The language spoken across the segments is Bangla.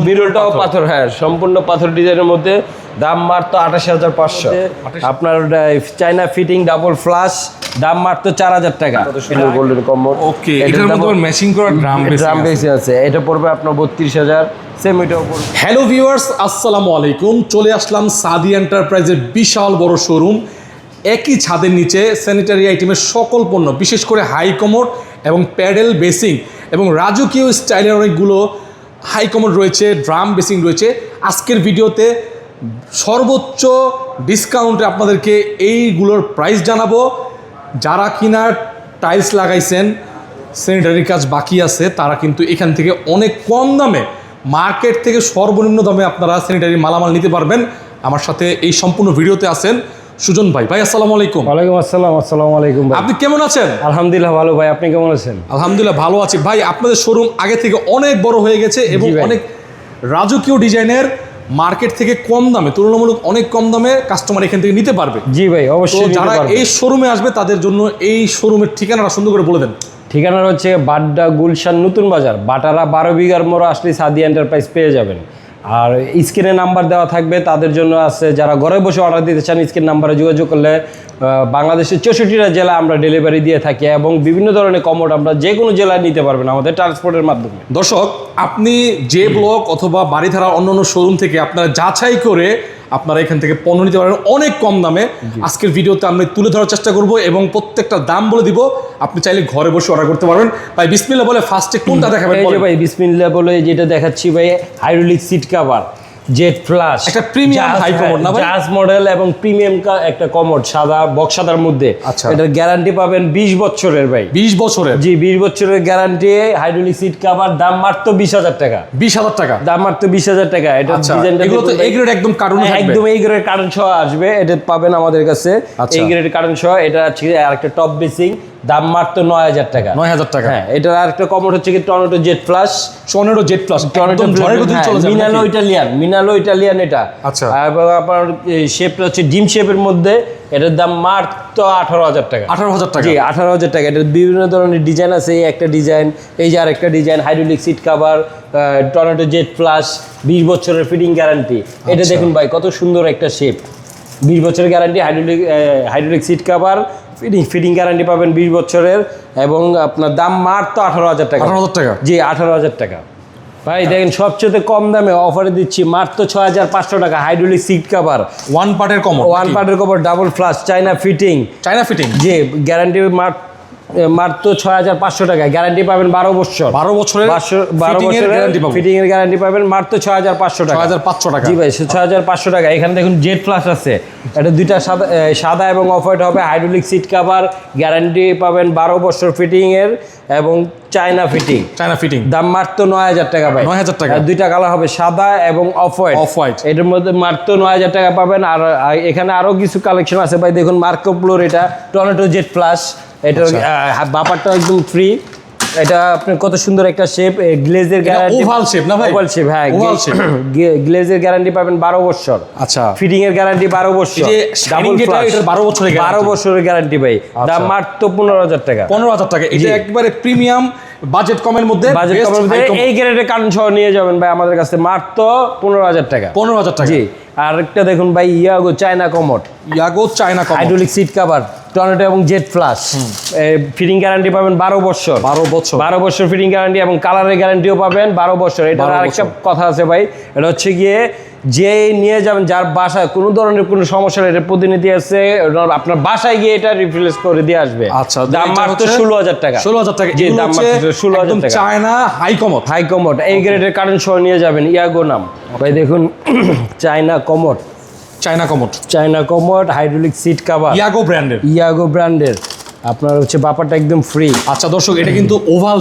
বিরলটাও পাথর, হ্যাঁ সম্পূর্ণ পাথর ডিজাইনের মধ্যে, দাম মাত্র 28,500। আপনার চায়না ফিটিং ডাবল ফ্লাশ, দাম মাত্র 4,000 টাকা। গোল্ডেন কম্বো, ওকে, এটার মধ্যে ম্যাচিং করা ড্রাম বেসিং আছে। এটা পড়বে আপনার 32,000। সেম এটাও পড়বে। হ্যালো ভিউয়ার্স, আসসালামু আলাইকুম। চলে আসলাম সাদি এন্টারপ্রাইজের বিশাল বড় শোরুম। একই ছাদের নিচে স্যানিটারি আইটেমের সকল পণ্য, বিশেষ করে হাই কমোড এবং প্যাডেল বেসিং এবং রাজকীয় স্টাইলের অনেকগুলো হাই কমোড রয়েছে, ড্রাম বেসিং রয়েছে। আজকের ভিডিওতে সর্বোচ্চ ডিসকাউন্টে আপনাদেরকে এইগুলোর প্রাইস জানাবো। যারা কিনা টাইলস লাগাইছেন, স্যানিটারির কাজ বাকি আছে, তারা কিন্তু এখান থেকে অনেক কম দামে, মার্কেট থেকে সর্বনিম্ন দামে আপনারা স্যানিটারি মালামাল নিতে পারবেন। আমার সাথে এই সম্পূর্ণ ভিডিওতে আছেন সুজন ভাই। ভাই আসসালামু আলাইকুম। ওয়ালাইকুম আসসালাম। আসসালামু আলাইকুম ভাই। আপনি কেমন আছেন? আলহামদুলিল্লাহ ভালো ভাই, আপনি কেমন আছেন? আলহামদুলিল্লাহ ভালো আছি ভাই। আপনাদের শোরুম আগে থেকে অনেক বড় হয়ে গেছে এবং অনেক রাজকীয় ডিজাইনের, মার্কেট থেকে কম দামে, তুলনামূলক অনেক কম দামে কাস্টমার এখান থেকে নিতে পারবে। জি ভাই, অবশ্যই। যারা এই শোরুমে আসবে তাদের জন্য এই শোরুমের ঠিকানাটা সুন্দর করে বলে দেন। ঠিকানা হচ্ছে বাড্ডা, গুলশান, নতুন বাজার, বাটারা 12 বিঘার মোড় আসলে সাদি এন্টারপ্রাইজ পেয়ে যাবেন। আর স্ক্রিনে নাম্বার দেওয়া থাকবে, তাদের জন্য আছে যারা ঘরে বসে অর্ডার দিতে চান, স্ক্রিন নাম্বারে যোগাযোগ করলে বাংলাদেশের 64টা জেলা আমরা ডেলিভারি দিয়ে থাকি এবং বিভিন্ন ধরনের কমোড আমরা যে কোনো জেলায় নিতে পারবেন আমাদের ট্রান্সপোর্টের মাধ্যমে। দর্শক, আপনি যে ব্লক অথবা বাড়িধারা অন্যান্য শোরুম থেকে আপনারা যাচাই করে আপনারা এখান থেকে পণ্য নিতে পারেন অনেক কম দামে। আজকের ভিডিওতে আমি তুলে ধরার চেষ্টা করব এবং প্রত্যেকটা দাম বলে দিব। আপনি চাইলে ঘরে বসে অর্ডার করতে পারবেন। ভাই বিসমিল্লাহ বলে ফার্স্টে কোনটা দেখাবেন? এই যে ভাই বিসমিল্লাহ বলে যেটা দেখাচ্ছি ভাই, hydraulic seat cover, jet flush, একটা প্রিমিয়াম হাই কমোড না ভাই? জাজ মডেল এবং প্রিমিয়াম একটা কমোড, সাদা বক্স সাদার মধ্যে। আচ্ছা, এটার গ্যারান্টি পাবেন 20 বছরের ভাই। 20 বছরের? জি, 20 বছরের গ্যারান্টি। হাইড্রোলিক সিট কভার, দাম মাত্র 20,000 টাকা। 20,000 টাকা দাম মাত্র 20,000 টাকা। এটা ডিজাইনটা এগুলো তো এই গ্রেড একদম কার্টুন থাকবে, একদম এই গ্রেড কার্টুন সহ আসবে। এটা পাবেন আমাদের কাছে এই গ্রেড কার্টুন সহ। এটা আছে আরেকটা টপ বেসিং, দাম মাত্র 9,000 টাকা। 9,000 টাকা। হ্যাঁ, এটার আরেকটা কমোড হচ্ছে কি tornado jet flush. Tornado jet flush, tornado ঝড়ের গতিতে চলে যাবে। মিনালো ইটালিয়ান এটা। আচ্ছা, এবং আপনার শেপটা হচ্ছে ডিম শেপের মধ্যে। এটার দাম মাত্র 18,000 টাকা। 18,000 টাকা? জি, 18,000 টাকা। এটার বিভিন্ন ধরনের ডিজাইন আছে। এই একটা ডিজাইন, এই যে আরেকটা design, hydraulic seat cover, tornado jet flush, 20 বছরের ফিটিং গ্যারান্টি। এটা দেখুন ভাই, কত সুন্দর একটা শেপ। 20 বছরের guarantee, hydraulic seat cover, fitting guarantee পাবেন 20 বছরের এবং আপনার দাম মাত্র 18,000 টাকা। 18,000 টাকা? জি, 18,000 টাকা। ভাই দেখেন, সবচেয়ে কম দামে অফারে দিচ্ছি মাত্র 6,500 টাকা। হাইড্রোলিক সিট কভার, ওয়ান পার্টের কমোড, ওয়ান পার্টের cover, double flush, China fitting. China fitting? জি, গ্যারান্টি মাত্র 6,500 টাকা। গ্যারান্টি পাবেন 12 বছর। 12 বছরের ফিটিং এর গ্যারান্টি পাবেন মাত্র 6,500 টাকা। 6,500 টাকা? জি ভাই, 6,500 টাকা। এখানে দেখুন জেট ফ্লাশ আছে। এটা দুইটা সাদা এবং অফ হোয়াইট হবে। হাইড্রোলিক সিট কভার, গ্যারান্টি পাবেন 12 বছর ফিটিং এর এবং চায়না ফিটিং, দাম মাত্র 9,000 টাকা ভাই। 9,000 টাকা? দুইটা কালার হবে, সাদা এবং অফ হোয়াইট। এটার মধ্যে মাত্র 9,000 টাকা পাবেন। আর এখানে আরো কিছু কালেকশন আছে ভাই। দেখুন মার্কো প্লোর, এটা টর্নেডো জেট ফ্লাশ। এটার বাপারটা একদম ফ্রি। এটা আপনার কত সুন্দর একটা শেপ, গ্লেজের গ্যারান্টি। ওভাল শেপ না ভাই? ওভাল শেপ, হ্যাঁ। গ্লেজের গ্যারান্টি পাবেন 12 বছর। আচ্ছা, ফিটিং এর গ্যারান্টি 12 বছর। এই যে ডাবল ফ্লাশ, এটা 12 বছরের গ্যারান্টি। 12 বছরের গ্যারান্টি ভাই। দাম মাত্র 15,000 টাকা। 15,000 টাকা? এটা একবারে প্রিমিয়াম বাজেট কমের মধ্যে। এই গ্রেডের কারণ সহ নিয়ে যাবেন ভাই আমাদের কাছে মাত্র 15,000 টাকা। 15,000 টাকা? জি। আরেকটা দেখুন ভাই, ইয়াগো China commode, China commode, hydraulic seat cover, tornado এবং জেট ফ্লাশ। ফিটিং গ্যারান্টি পাবেন 12 বছর। 12 বছর ফিটিং গ্যারান্টি এবং কালারের গ্যারান্টিও পাবেন 12 বছর। এটা আরেকটা কথা আছে ভাই, এটা হচ্ছে গিয়ে যে নিয়ে যাবেন, যার বাসায় কোনো ধরনের কোনো সমস্যা নেই, এটা প্রতিনিধি আছে, আপনার বাসায় গিয়ে এটা রিপ্লেস করে দিয়ে আসবে। আচ্ছা, দাম মাত্র 16,000 টাকা। 16,000 টাকা? জি, দাম মাত্র 16,000 টাকা। চায়না হাই কমোড, এই গ্রেডের কারেন্ট সহ নিয়ে যাবেন। ইয়াগো নাম ভাই, দেখুন China commode, hydraulic seat cover, ইয়াগো ব্র্যান্ডের। আপনার হচ্ছে বাপারটা একদম ফ্রি। আচ্ছা দর্শক, এটা কিন্তু ওভাল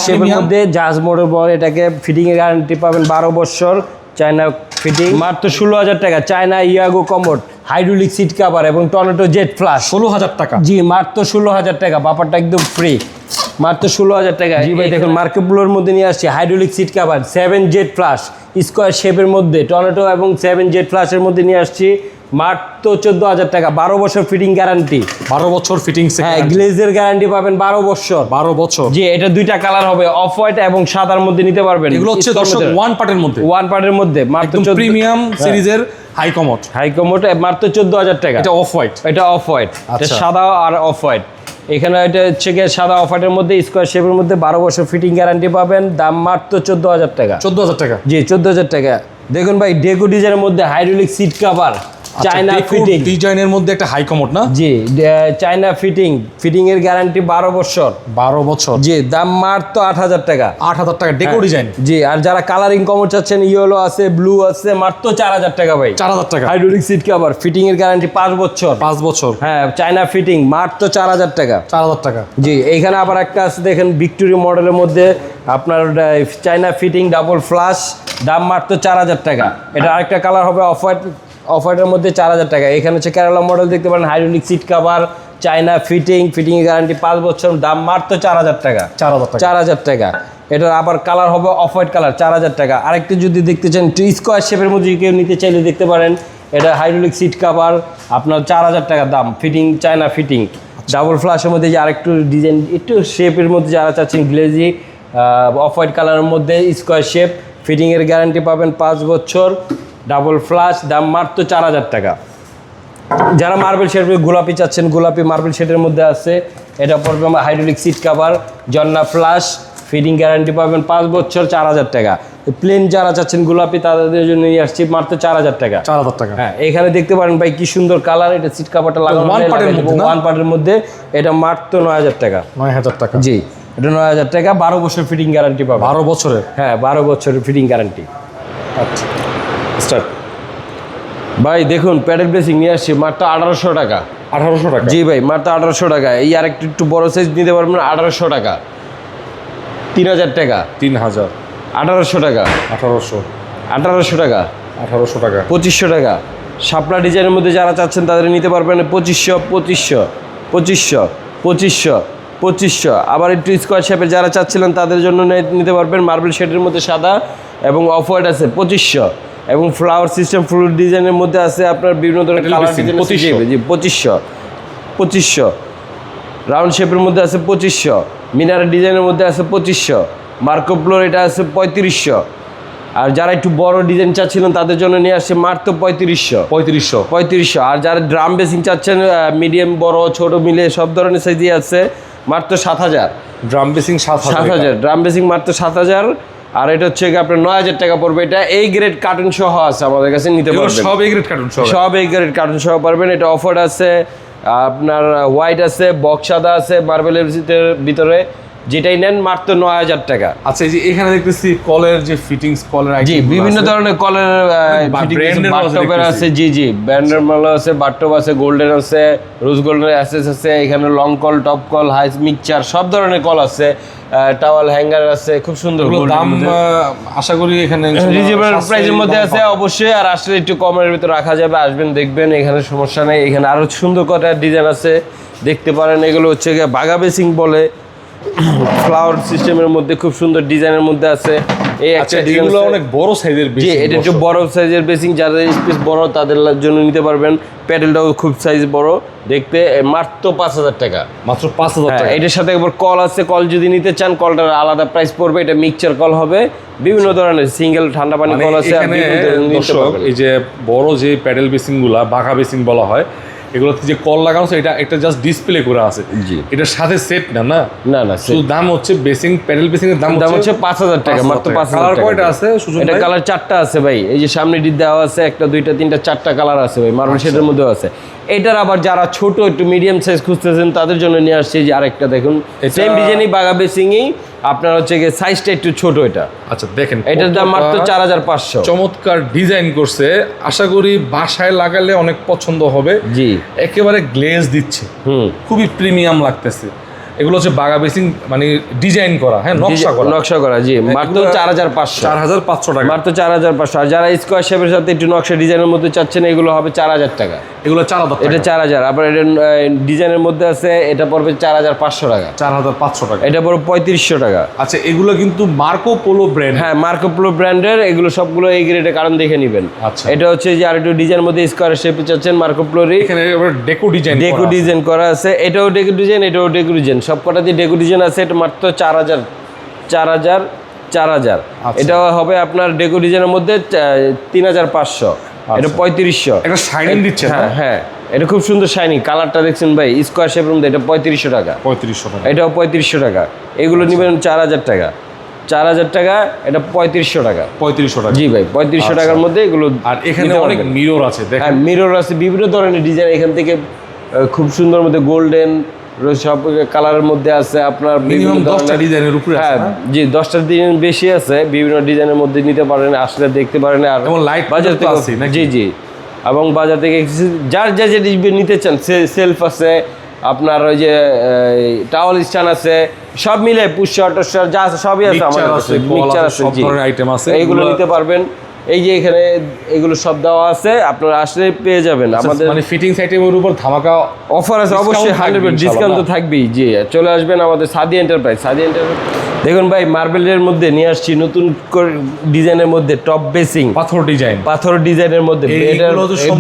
শেপের মধ্যে জাজ মডেল বলে এটাকে। ফিটিং এর গ্যারান্টি পাবেন 12 বছর। চায়না ফিটিং, মাত্র 16,000 টাকা। China ইয়াগো commode, hydraulic seat cover এবং টর্নেডো জেট ফ্লাশ, 16,000 টাকা। জি, মাত্র 16,000 টাকা। বাপারটা একদম ফ্রি, মাত্র 16,000 টাকা। জি ভাই, দেখুন মার্কো ব্লুর মধ্যে নিয়ে আসছি hydraulic seat cover, 7 jet flush, square শেপের মধ্যে, টর্নেডো এবং 7 জেট ফ্লাশের মধ্যে নিয়ে আসছি মাত্র 14,000 টাকা, 12 বছর ফিটিং গ্যারান্টি। 12 বছর ফিটিংস, হ্যাঁ, গ্লেজের গ্যারান্টি পাবেন 12 বছর। 12 বছর। জি, এটা দুইটা কালার হবে, অফ হোয়াইট এবং সাদার মধ্যে নিতে পারবেন। এগুলো হচ্ছে দর্শক ওয়ান পার্টের মধ্যে, ওয়ান পার্টের মধ্যে মাত্র একদম প্রিমিয়াম সিরিজের হাই কমোড। হাই কমোড মাত্র 14,000 টাকা। এটা অফ হোয়াইট, এটা অফ হোয়াইট, এটা আচ্ছা। সাদা আর অফ হোয়াইট। এখানে এটা হচ্ছে গিয়ে সাদা অফ হোয়াইটের মধ্যে স্কোয়ার শেপের মধ্যে 12 বছর ফিটিং গ্যারান্টি পাবেন, দাম মাত্র 14,000 টাকা। 14,000 টাকা। জি, 14,000 টাকা। দেখুন ভাই, ডেকো ডিজাইনের মধ্যে hydraulic seat cover, China fitting ডিজাইনের মধ্যে একটা হাই কমোড না? জি, চায়না ফিটিং এর গ্যারান্টি 12 বছর। 12 বছর। জি, দাম মাত্র 8,000 টাকা। 8,000 টাকা ডেকো ডিজাইন। জি, আর যারা কালারিং কমোড চাচ্ছেন, ইয়েলো আছে, ব্লু আছে, মাত্র 4,000 টাকা ভাই। 4,000 টাকা। হাইড্রোলিক সিট কভার, ফিটিং এর গ্যারান্টি 5 বছর। 5 বছর। হ্যাঁ, চায়না ফিটিং মাত্র 4,000 টাকা। 4,000 টাকা। জি, এইখানে আবার একটা আছে দেখেন, ভিক্টোরিয়া মডেলের মধ্যে আপনার চায়না ফিটিং ডাবল ফ্লাশ, দাম মাত্র 4,000 টাকা। এটা আরেকটা কালার হবে অফ হোয়াইটের মধ্যে 4,000 টাকা। এখানে হচ্ছে কেরালা মডেল দেখতে পারেন, hydraulic seat cover, China fitting এর গ্যারান্টি 5 বছর, দাম মাত্র 4,000 টাকা। 4,000 টাকা। 4,000 টাকা। এটার আবার কালার হবে অফ হোয়াইট কালার, 4,000 টাকা। আরেকটা যদি দেখতে চান, স্কোয়ার শেপের মধ্যে কেউ নিতে চাইলে দেখতে পারেন, এটা হাইড্রোলিক সিট কভার, আপনার 4,000 টাকা দাম, ফিটিং চায়না ফিটিং ডাবল ফ্লাশের মধ্যে, যে আরেকটু ডিজাইন একটু শেপের মধ্যে যারা চাচ্ছেন, গ্লেজি অফ হোয়াইট কালারের মধ্যে স্কোয়ার শেপ, ফিটিংয়ের গ্যারান্টি পাবেন 5 বছর, ডাবল ফ্লাশ, দাম মাত্র 4,000 টাকা। যারা মার্বেল শেড গোলাপি চাচ্ছেন, গোলাপি মার্বেল শেডের মধ্যে আছে, এটা পড়বে হাইড্রোলিক সিট কভার, জন্না ফ্লাশ, ফিটিং গ্যারান্টি পাবেন 5 বছর, 4,000 টাকা। প্লেন যারা চাচ্ছেন গোলাপি, তাদের জন্য নিয়ে আসছি মাত্র 4,000 টাকা। 4,000 টাকা। হ্যাঁ, এখানে দেখতে পারেন ভাই কি সুন্দর কালার, এটা সিট কভারটা লাগানো ওয়ান পার্টের মধ্যে, এটা মাত্র 9,000 টাকা। 9,000 টাকা। জি, এটা 9,000 টাকা, 12 বছর ফিটিং গ্যারান্টি পাবেন। 12 বছরের। হ্যাঁ, 12 বছরের ফিটিং গ্যারান্টি। আচ্ছা, স্টার্ট। ভাই দেখুন, প্যাডেল বেসিং নিয়ে আসছি মাত্র 1,800 টাকা। 1,800 টাকা। জি ভাই, মাত্র 1,800 টাকা। এই আর একটু বড় সাইজ নিতে পারবেন 1,800 টাকা। 3,000 টাকা। 3,000। 1,800 টাকা। 1,800। 1,800 টাকা। 1,800 টাকা। 2,500 টাকা। শাপলা ডিজাইনের মধ্যে যারা চাচ্ছেন তাদের নিতে পারবেন 2,500, 2,500, 2,500, 2,500, 2,500। আবার একটু স্কোয়ার শেপের যারা চাচ্ছিলেন তাদের জন্য নিতে পারবেন মার্বেল শেডের মধ্যে সাদা এবং অফ হোয়াইট আছে 2,500, এবং ফ্লাওয়ার সিস্টেম ফুল ডিজাইনের মধ্যে আছে আপনার বিভিন্ন ধরনের কালার ডিজাইন 2,500। জি, 2,500, 2,500। রাউন্ড শেপের মধ্যে আছে 2,500, মিনারের ডিজাইনের মধ্যে আছে 2,500, মার্কো প্লোর এটা আছে 3,500। আর যারা একটু বড় ডিজাইন চাচ্ছিলেন তাদের জন্য নিয়ে আসছে মাত্র 3,500। 3,500। আর যারা ড্রাম বেসিং চাচ্ছেন, মিডিয়াম বড় ছোট মিলে সব ধরনের সাইজই আছে, মাত্র 7,000। Drum basin 7,000। ড্রাম বেসিং মাত্র 7,000। আর এটা হচ্ছে আপনার 9,000 টাকা পড়বে। এটা এই গ্রেড কার্টুন সহ আছে আমাদের কাছে, নিতে পারবেন। সব এই গ্রেড কার্টুন সহ। সব এই গ্রেড কার্টুন সহ পারবেন। এটা অফার আছে, আপনার হোয়াইট আছে, বক্স সাদা আছে, মার্বেলের ভিতরে, যেটাই নেন মাত্র 9,000 টাকা। আচ্ছা, এই যে এখানে দেখতেছি কলের যে ফিটিংস, কলের জি, বিভিন্ন ধরনের কলের বাথটবের আছে। জি জি, ব্র্যান্ডের মাল আছে, বাথটব আছে, গোল্ডেন আছে, রোজ গোল্ডেন অ্যাসেস আছে, এখানে লং কল, টপ কল, হাই মিক্সচার সব ধরনের কল আছে, টাওয়াল হ্যাঙ্গার আছে, খুব সুন্দর। দাম আশা করি এখানে রিজনেবল প্রাইসের মধ্যে আছে অবশ্যই। আর আসলে একটু কমের ভিতরে রাখা যাবে, আসবেন দেখবেন, এখানে সমস্যা নেই। এখানে আরো সুন্দর কটা ডিজাইন আছে, দেখতে পারেন। এগুলো হচ্ছে গিয়ে বাগা বেসিং বলে, ফ্লাওয়ার সিস্টেমের মধ্যে খুব সুন্দর ডিজাইনের মধ্যে আছে। এই একটা ডিজাইন অনেক বড় সাইজের বেসিং। জি, এটা একটু বড় সাইজের বেসিং, যাদের স্পেস বড় তাদের জন্য নিতে পারবেন। প্যাডেলটাও খুব সাইজ বড় দেখতে, মাত্র 5,000 টাকা। মাত্র 5,000 টাকা। এটার সাথে একবার কল আছে, কল যদি নিতে চান কলটার আলাদা প্রাইস পড়বে। এটা মিক্সচার কল হবে, বিভিন্ন ধরনের সিঙ্গেল ঠান্ডা পানি কল আছে। এই যে বড় যে প্যাডেল বেসিং গুলা, বাঘা বেসিং বলা হয়, এগুলোতে যে কল লাগানো আছে, এটা জাস্ট ডিসপ্লে করা আছে। জি, এটার সাথে সেট না না না শুধু দাম হচ্ছে বেসিং, প্যাডেল বেসিং এর দাম হচ্ছে 5,000 টাকা, মাত্র 5,000 কালার টাকা। কয়টা আছে সুজন এটা ভাই? কালার 4টা আছে ভাই। এই যে সামনে ডিপ দেওয়া আছে, 1টা 2টা 3টা 4টা কালার আছে ভাই, মার্বেল শেডের মধ্যেও আছে। এটার আবার যারা ছোট একটু মিডিয়াম সাইজ খুঁজতেছেন তাদের জন্য নিয়ে আসছে যে আরেকটা দেখুন, সেম ডিজাইনই বাগা বেসিংই, আপনার হচ্ছে গিয়ে সাইজটা একটু ছোট। এটা আচ্ছা দেখেন, এটার দাম মাত্র 4,500। চমৎকার ডিজাইন করছে, আশা করি বাসায় লাগালে অনেক পছন্দ হবে। জি, একেবারে গ্লেজ দিচ্ছে, খুবই প্রিমিয়াম লাগতেছে। এগুলো হচ্ছে বাগা বেসিং মানে ডিজাইন করা, হ্যাঁ, নকশা করা, জি, মাত্র 4500 4500 টাকা, মাত্র 4500। আর যারা স্কোয়ার শেপের সাথে একটু নকশা ডিজাইনের মধ্যে চাচ্ছেন এগুলো হবে 4000 টাকা। এগুলো 4000 এটা 4000। আবার এটা ডিজাইনের মধ্যে আছে, এটা পড়বে 4500 টাকা। 4500 টাকা, এটা পড়বে 3500 টাকা। আচ্ছা, এগুলো কিন্তু মার্কো পোলো ব্র্যান্ড, হ্যাঁ, মার্কো পোলো ব্র্যান্ডের, এগুলো সবগুলো এই গ্রেডের, কারণ দেখে নেবেন। আচ্ছা, এটা হচ্ছে যে আর একটু ডিজাইনের মধ্যে স্কোয়ার শেপে চাচ্ছেন মার্কো পোলোরই, এখানে ডেকো ডিজাইন করা আছে। এটাও ডেকো ডিজাইন, এটাও ডেকো ডিজাইন, সব কটাতে ডেকো ডিজাইন আছে। এটা মাত্র 4000। এটা হবে আপনার ডেকো ডিজাইনের মধ্যে 3500। এটা 3500। এটা শাইনিং দিচ্ছে, হ্যাঁ, এটা খুব সুন্দর শাইনিং, কালারটা দেখছেন ভাই, স্কোয়ার শেপের মধ্যে। এটা 3500 টাকা। 3500 টাকা, এটাও 3500 টাকা। এগুলো নেবেন 4000 টাকা। 4000 টাকা, এটা 3500 টাকা। 3500 টাকা, জি ভাই, 3500 টাকার মধ্যে এগুলো। আর এখানে অনেক মিরর আছে, দেখেন। হ্যাঁ, মিরর আছে, বিভিন্ন ধরনের ডিজাইন এখান থেকে খুব সুন্দর মধ্যে গোল্ডেন সব কালারের মধ্যে আছে আপনার। মিনিমাম 10টা ডিজাইনের উপরে আছে। হ্যাঁ, জি, 10টা ডিজাইন বেশি আছে, বিভিন্ন ডিজাইনের মধ্যে নিতে পারেন, আসলে দেখতে পারেন। আর এবং লাইট বাজার থেকে আছে নাকি? জি জি, এবং বাজার থেকে যার যা যে নিতে চান, সেলফ আছে আপনার, ওই যে টাওয়াল স্ট্যান্ড আছে, সব মিলে পুষ্টার টুষ্টার যা আছে সবই আছে আমাদের কাছে। মিক্সচার আছে, সব ধরনের আইটেম আছে, এইগুলো নিতে পারবেন। এই যে এখানে এগুলো সব দেওয়া আছে, আপনারা আসলে পেয়ে যাবেন। আমাদের মানে ফিটিংস আইটেমের উপর ধামাকা অফার আছে, অবশ্যই 100% ডিসকাউন্ট তো থাকবেই। জি, চলে আসবেন আমাদের সাদি এন্টারপ্রাইজ। দেখুন ভাই, মার্বেলের মধ্যে নিয়ে আসছি নতুন ডিজাইনের মধ্যে টপ বেসিং পাথর ডিজাইনের মধ্যে।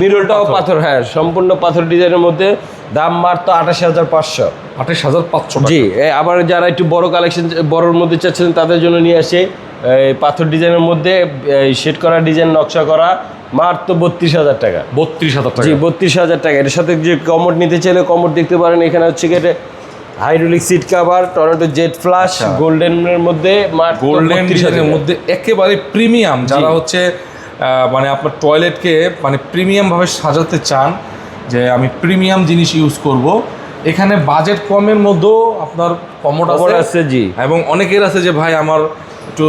মিররটাও পাথর, হ্যাঁ, সম্পূর্ণ পাথর ডিজাইনের মধ্যে। দাম মাত্র 28500। 28500 জি। আবার যারা একটু বড় কালেকশন, বড়র মধ্যে চাচ্ছেন, তাদের জন্য নিয়ে আসে এই পাথর ডিজাইনের মধ্যে শেড করা ডিজাইন, নকশা করা, মাত্র 32000 টাকা। 32000 টাকা, জি, 32000 টাকা। এর সাথে যে কমোড নিতে চাইলে কমোড দেখতে পারেন। এখানে হচ্ছে কি, এটা hydraulic seat cover, tornado jet flush, গোল্ডেনের মধ্যে, গোল্ডেন ডিজাইনের মধ্যে একেবারে প্রিমিয়াম। যারা হচ্ছে মানে আপনার টয়লেটকে মানে প্রিমিয়াম ভাবে সাজাতে চান, যে আমি প্রিমিয়াম জিনিস ইউজ করব, এখানে বাজেট কমের মধ্যেও আপনার কমোড আছে। জি, এবং অনেকের আছে যে ভাই আমার একটু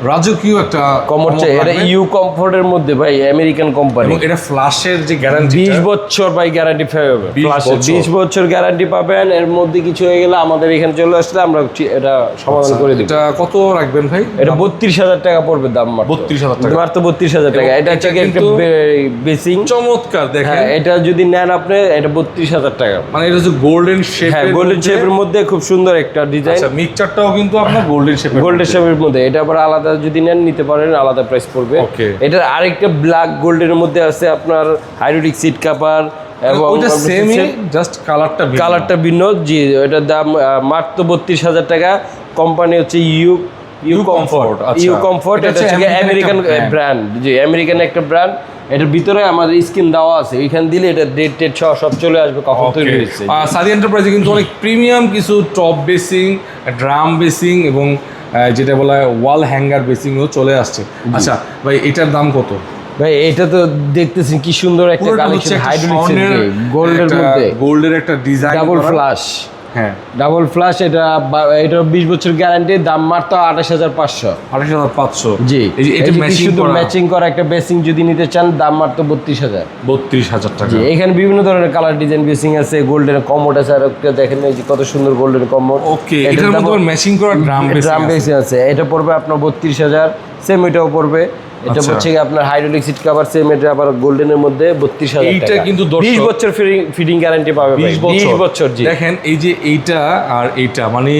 রাজকীয় একটা কমোড চাই। এটা ইউ কমফোর্টের মধ্যে ভাই, আমেরিকান কোম্পানি। এবং এটা ফ্ল্যাশের যে গ্যারান্টি 20 বছর ভাই গ্যারান্টি পাবেন। ফ্ল্যাশের 20 বছর গ্যারান্টি পাবেন। এর মধ্যে কিছু হয়ে গেলে আমাদের এখানে চলে আসলে আমরা এটা সমাধান করে দেব। এটা কত রাখবেন ভাই? এটা 32000 টাকা পড়বে দাম, মাত্র 32000 টাকা, মাত্র 32000 টাকা। এটা হচ্ছে একটা বেসিং, চমৎকার দেখেন। হ্যাঁ, এটা যদি নেন আপনি, এটা 32000 টাকা। মানে এটা হচ্ছে গোল্ডেন শেপ, হ্যাঁ, গোল্ডেন শেপের মধ্যে খুব সুন্দর একটা ডিজাইন। আচ্ছা, মিক্সচারটাও কিন্তু আপনার গোল্ডেন শেপের মধ্যে। এটা আবার আলাদা যদি নেন, নিতে পারেন, আলাদা প্রাইস পড়বে। এটার আরেকটা ব্ল্যাক গোল্ডের মধ্যে আছে আপনার হাইড্রোলিক সিট কভার, এবং ওটা সেমই, জাস্ট কালারটা ভিন্ন। জি, এটার দাম মাত্র 32000 টাকা। কোম্পানি হচ্ছে ইউ কমফোর্ট। এটা হচ্ছে আমেরিকান ব্র্যান্ড। জি, আমেরিকান একটা ব্র্যান্ড। এটার ভিতরে আমাদের স্ক্রিন দেওয়া আছে, এখানে দিলে এটা ডেট সহ সব চলে আসবে কখন তৈরি হয়েছে। সাদি এন্টারপ্রাইজে কিন্তু অনেক প্রিমিয়াম কিছু টপ বেসিং, ড্রাম বেসিং এবং যেটা বলা হয় ওয়াল হ্যাঙ্গার বেসিংও চলে আসছে। আচ্ছা ভাই, এটার দাম কত? ভাই, এটা তো দেখতেছেন কি সুন্দর একটা কালেকশন, হাইড্রোলিক গোল্ডের মধ্যে, গোল্ডের একটা ডিজাইন, ডাবল ফ্ল্যাশ। হ্যাঁ, ডাবল ফ্ল্যাশ। এটা 20 বছর গ্যারান্টি। দাম মাত্র 28500। 28500। জি, এটা ম্যাচিং করা একটা বেসিং যদি নিতে চান, দাম মাত্র 32000 টাকা। জি, এখানে বিভিন্ন ধরনের কালার ডিজাইন বেসিং আছে, গোল্ডেন কমোড আছে। আর একটা দেখেন, এই যে কত সুন্দর গোল্ডেন কমোড। ওকে, এটার মধ্যে ম্যাচিং করা ড্রাম বেসিং আছে। এটা পড়বে আপনার 32000। সেম এটাও পড়বে। এটা হচ্ছে আপনার হাইড্রোলিক সিট কভার, সেম। এটা আবার গোল্ডেনের মধ্যে 32000 টাকা। এটা কিন্তু 20 বছর ফিটিং গ্যারান্টি পাবে। 20 বছর। জি, দেখেন, এই যে এইটা আর এইটা, মানে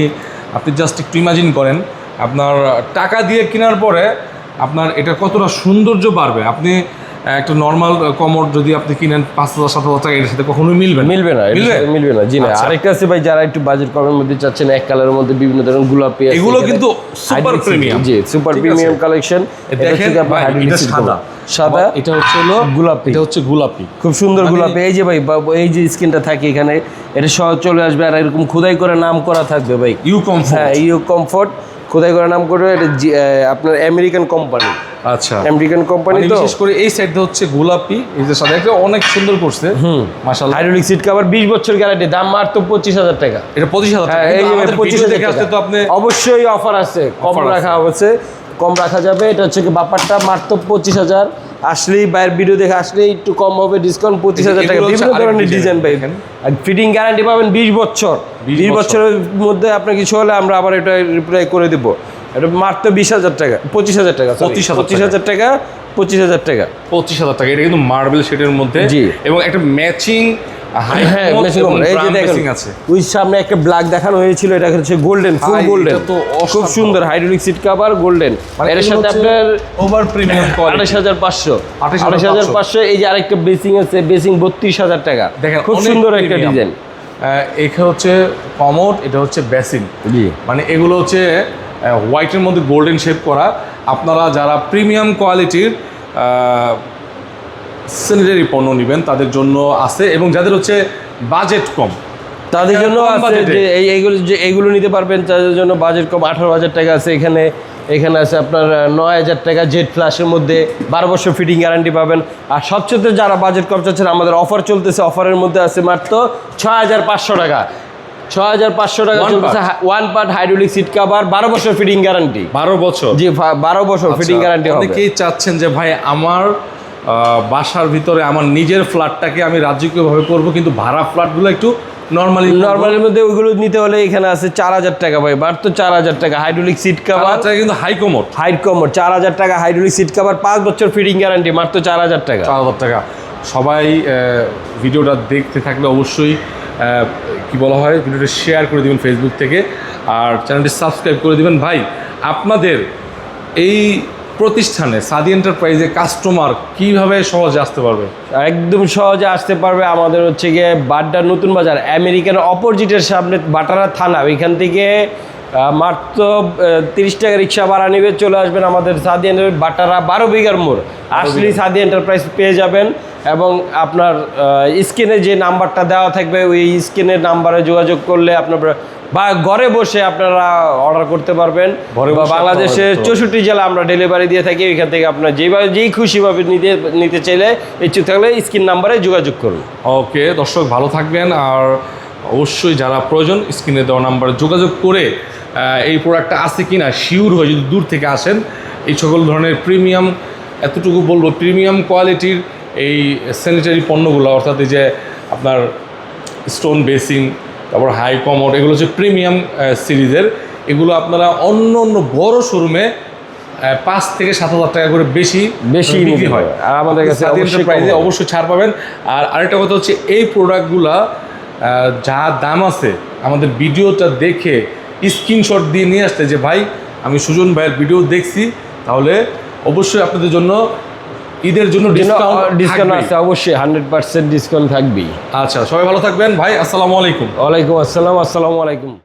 আপনি জাস্ট একটু ইমাজিন করেন, আপনার টাকা দিয়ে কেনার পরে আপনার এটা কতটা সৌন্দর্য বাড়বে। আপনি একটা নর্মাল কমোড যদি আপনি কিনেন 5000-7000 টাকা, এর সাথে কখনোই মিলবে না। জি না। আরেকটা আছে ভাই, যারা একটু বাজেট কমের মধ্যে চাচ্ছেন, এক কালারের মধ্যে বিভিন্ন ধরনের গোলাপি আছে, এগুলো কিন্তু সুপার প্রিমিয়াম। জি, সুপার প্রিমিয়াম কালেকশন। দেখেন এটা সাদা, এটা হচ্ছে গোলাপি। এটা হচ্ছে গোলাপি, খুব সুন্দর গোলাপি। এই যে ভাই, এই যে স্ক্রিনটা থাকে এখানে, এটা সহজ চলে আসবে। আর এরকম খোদাই করে নাম করা থাকবে ভাই, ইউ কমফোর্ট। হ্যাঁ, ইউ কমফোর্ট খোদাই করে নাম করবে। এটা আপনার আমেরিকান কোম্পানি। আচ্ছা, আমেরিকান কোম্পানি। তো বিশেষ করে এই সাইডটা হচ্ছে গোলাপি, এই যে সাদা, এটা অনেক সুন্দর করছে। মাশাআল্লাহ। হাইড্রোলিক সিট কভার 20 বছর গ্যারান্টি। দাম মাত্র 25000 টাকা। এটা 25000 টাকা। এই যে 25000 টাকা আসলে তো আপনি অবশ্যই অফার আছে, কম রাখা যাবে। এটা হচ্ছে কি ব্যাপারটা, মাত্র 25000। আসলেই বাইরের ভিডিও দেখে আসলেই একটু কম হবে ডিসকাউন্ট 25,000 টাকা এগুলো হচ্ছে বিভিন্ন আরেক ধরনের ডিজাইন ভাই দেখেন। আর ফিটিং গ্যারান্টি পাবেন 20 বছর 20 বছরের মধ্যে আপনার কিছু হলে আমরা আবার এটা রিপ্লাই করে দেবো এটা মাত্র 20,000 টাকা 25,000 টাকা 25,000 টাকা 25,000 টাকা 25,000 টাকা। এটা কিন্তু মার্বেল শেডের মধ্যে জি। এবং একটা ম্যাচিং হ্যাঁ এই যে দেখেন আছে। ওই সামনে একটা ব্ল্যাক দেখানো হয়েছিল এটা হচ্ছে গোল্ডেন ফুল ভাই, গোল্ডেন এটা তো খুব অসাধারণ। সুন্দর হাইড্রোলিক সিট কভার গোল্ডেন এর সাথে আপনার ওভার প্রিমিয়াম কোয়ালিটি 28,500 28,500 28,500 এই যে আরেকটা বেসিং আছে বেসিং 32,000 টাকা দেখেন খুব অনেক সুন্দর একটা premium। ডিজাইন এখানে হচ্ছে কমোড, এটা হচ্ছে বেসিন। জি মানে এগুলো হচ্ছে হোয়াইটের মধ্যে গোল্ডেন শেপ করা। আপনারা যারা প্রিমিয়াম কোয়ালিটির স্যানিটারি পণ্য নেবেন তাদের জন্য আছে, এবং যাদের হচ্ছে বাজেট কম তাদের জন্য কম আছে budget-এ। যে এইগুলো নিতে পারবেন তাদের জন্য বাজেট কম 18,000 টাকা আছে এখানে আছে আপনার 9,000 টাকা জেড ফ্ল্যাশের মধ্যে 12 বছর ফিটিং গ্যারান্টি পাবেন। আর সবচেয়ে যারা বাজেট কম চাচ্ছেন আমাদের অফার চলতেছে, অফারের মধ্যে আছে মাত্র 6,500 টাকা 6,500 টাকা One চলতেছে one part hydraulic seat cover 12 বছর ফিটিং গ্যারান্টি 12 বছর। জি 12 বছর ফিটিং গ্যারান্টি হবে অনেকেই চাচ্ছেন যে ভাই আমার বাসার ভিতরে আমার নিজের ফ্ল্যাটটাকে আমি রাজকীয়ভাবে করব, কিন্তু ভাড়া ফ্ল্যাটগুলো একটু নর্মালের মধ্যে ওইগুলো নিতে হলে এখানে আছে 4,000 টাকা ভাই মাত্র 4,000 টাকা হাইড্রোলিক সিট কভার কিন্তু হাই কমোড হাইট কমোড 4,000 টাকা হাইড্রোলিক সিট কভার 5 বছর ফিটিং গ্যারান্টি মাত্র 4,000 টাকা 4,000 টাকা। সবাই ভিডিওটা দেখতে থাকলে অবশ্যই কি বলা হয় ভিডিওটা শেয়ার করে দিবেন ফেসবুক থেকে, আর চ্যানেলটি সাবস্ক্রাইব করে দিবেন। ভাই আপনাদের এই প্রতিষ্ঠানে সাদি এন্টারপ্রাইজে কাস্টমার কিভাবে সহজে আসতে পারবে? একদম সহজে আসতে পারবে আমাদের হচ্ছে গিয়ে বাড্ডা নতুন বাজার আমেরিকান অপোজিটের সামনে বাটারা থানা ওইখান থেকে মাত্র 30 টাকা রিক্সা ভাড়া নেবে চলে আসবেন আমাদের সাদি এন্টারপ্রাইজ বাটারা 12 বিঘার মোড় আসলেই সাদি এন্টারপ্রাইজ পেয়ে যাবেন। এবং আপনার স্ক্রিনে যে নাম্বারটা দেওয়া থাকবে ওই স্ক্রিনের নাম্বারে যোগাযোগ করলে আপনার বা ঘরে বসে আপনারা অর্ডার করতে পারবেন। ঘরে বা বসে বাংলাদেশের order করতে 64 জেলা আমরা ডেলিভারি দিয়ে থাকি, ওইখান থেকে আপনার যেই খুশিভাবে নিতে চাইলে ইচ্ছুক থাকলে স্ক্রিন নাম্বারে যোগাযোগ করুন। ওকে দর্শক ভালো থাকবেন, আর অবশ্যই যারা প্রয়োজন স্ক্রিনে দেওয়া নাম্বারে যোগাযোগ করে এই প্রোডাক্টটা আছে কিনা শিওর হয়ে যদি দূর থেকে আসেন এই সকল ধরনের প্রিমিয়াম, এতটুকু বলবো প্রিমিয়াম কোয়ালিটির এই স্যানিটারি পণ্যগুলো, অর্থাৎ এই যে আপনার স্টোন বেসিং, তারপর হাই কমোড, এগুলো হচ্ছে প্রিমিয়াম সিরিজের। এগুলো আপনারা অন্য অন্য বড় শোরুমে 5 থেকে 7,000 টাকা করে বেশি বিক্রি হয়, আর আমাদের কাছে সাদি অবশ্যই এন্টারপ্রাইজে কম হবে। অবশ্যই ছাড় পাবেন। আর আরেকটা কথা হচ্ছে এই প্রোডাক্টগুলা যা দাম আছে আমাদের ভিডিওটা দেখে স্ক্রিনশট দিয়ে নিয়ে আসতে যে ভাই আমি সুজন ভাইয়ের ভিডিও দেখছি, তাহলে অবশ্যই আপনাদের জন্য ঈদের জন্য ডিসকাউন্ট আছে অবশ্যই 100% ডিসকাউন্ট থাকবেই। আচ্ছা সবাই ভালো থাকবেন ভাই, আসসালামু আলাইকুম। ওয়ালাইকুম আসসালাম। আসসালামু আলাইকুম।